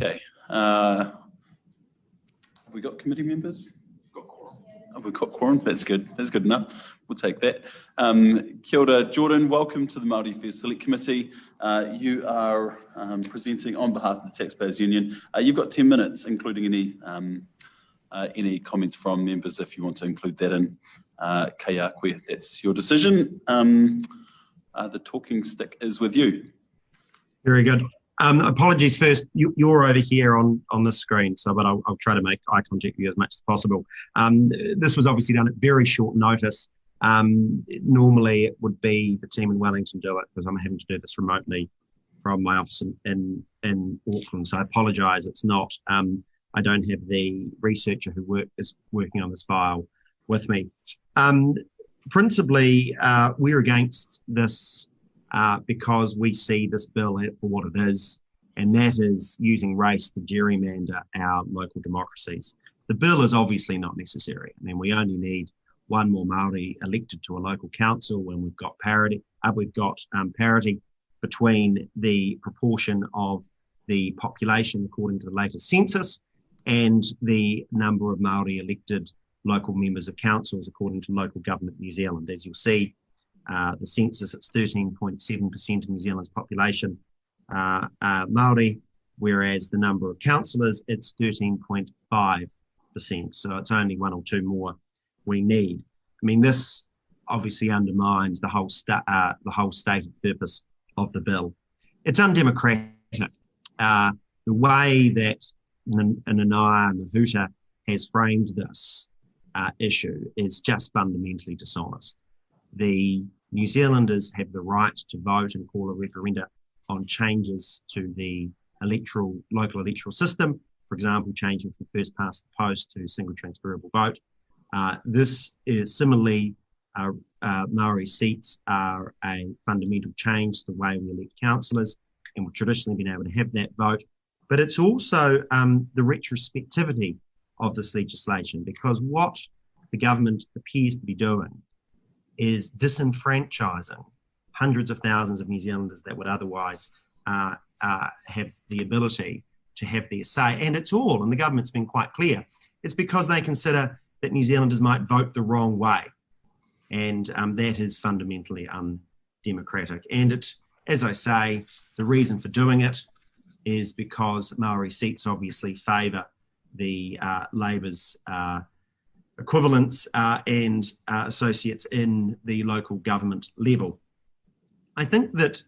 Okay. Have we got committee members? Got quorum. Have we got quorum? That's good. That's good enough. We'll take that. Kia ora, Jordan. Welcome to the Māori Affairs Select Committee. You are presenting on behalf of the Taxpayers Union. You've got 10 minutes, including any comments from members if you want to include that in. Kaya koe, that's your decision. The talking stick is with you. Very good. Apologies first, you're over here on this screen, but I'll try to make eye contact with you as much as possible. This was obviously done at very short notice. Normally it would be the team in Wellington do it, because I'm having to do this remotely from my office in Auckland, so I apologise. It's not, I don't have the researcher who is working on this file with me. Principally, we're against this because we see this bill for what it is, and that is using race to gerrymander our local democracies. The bill is obviously not necessary. I mean, we only need one more Māori elected to a local council when we've got parity. Parity between the proportion of the population according to the latest census and the number of Māori elected local members of councils according to Local Government New Zealand. As you'll see, the census, it's 13.7% of New Zealand's population Māori, whereas the number of councillors, it's 13.5%. So it's only one or two more we need. I mean, this obviously undermines the whole stated purpose of the bill. It's undemocratic. The way that Nanaya Mahuta has framed this issue is just fundamentally dishonest. The New Zealanders have the right to vote and call a referenda on changes to the local electoral system, for example, changing from first past the post to single transferable vote. This is similarly, Māori seats are a fundamental change to the way we elect councillors, and we've traditionally been able to have that vote. But it's also the retrospectivity of this legislation, because what the government appears to be doing is disenfranchising hundreds of thousands of New Zealanders that would otherwise have the ability to have their say. And it's all, and the government's been quite clear, it's because they consider that New Zealanders might vote the wrong way. And that is fundamentally undemocratic. And it, as I say, the reason for doing it is because Māori seats obviously favour the Labour's equivalents and associates in the local government level. I think that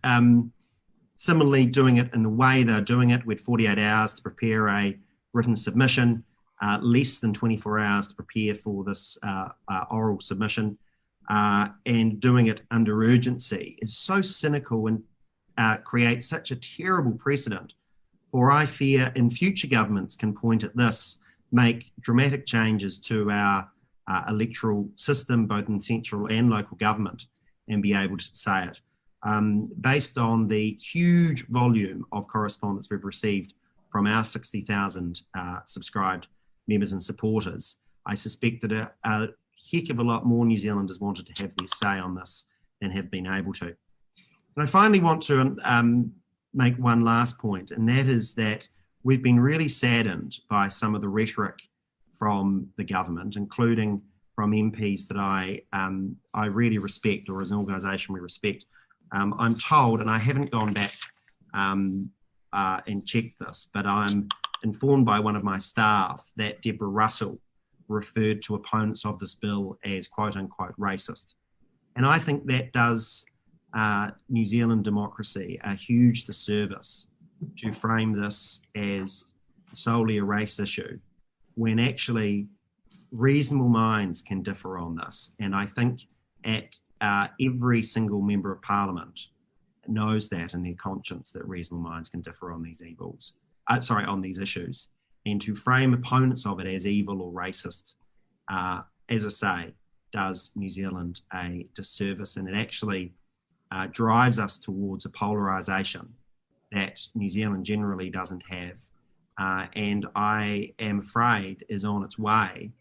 similarly doing it in the way they're doing it, with 48 hours to prepare a written submission, less than 24 hours to prepare for this oral submission, and doing it under urgency is so cynical and creates such a terrible precedent. For I fear in future governments can point at this, make dramatic changes to our electoral system, both in central and local government, and be able to say it. Based on the huge volume of correspondence we've received from our 60,000 subscribed members and supporters, I suspect that a heck of a lot more New Zealanders wanted to have their say on this than have been able to. And I finally want to make one last point, and that is that we've been really saddened by some of the rhetoric from the government, including from MPs that I really respect, or as an organisation we respect. I'm told, and I haven't gone back and checked this, but I'm informed by one of my staff that Deborah Russell referred to opponents of this bill as quote unquote racist. And I think that does New Zealand democracy a huge disservice to frame this as solely a race issue, when actually reasonable minds can differ on this. And I think every single member of parliament knows that in their conscience, that reasonable minds can differ on these on these issues. And to frame opponents of it as evil or racist, as I say, does New Zealand a disservice, and it actually drives us towards a polarisation that New Zealand generally doesn't have, and I am afraid is on its way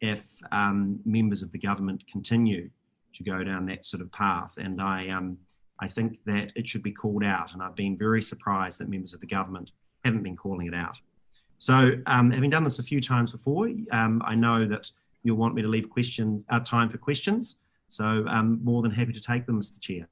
if members of the government continue to go down that sort of path. And I think that it should be called out, and I've been very surprised that members of the government haven't been calling it out. So having done this a few times before, I know that you'll want me to leave time for questions. So I'm more than happy to take them, Mr. Chair.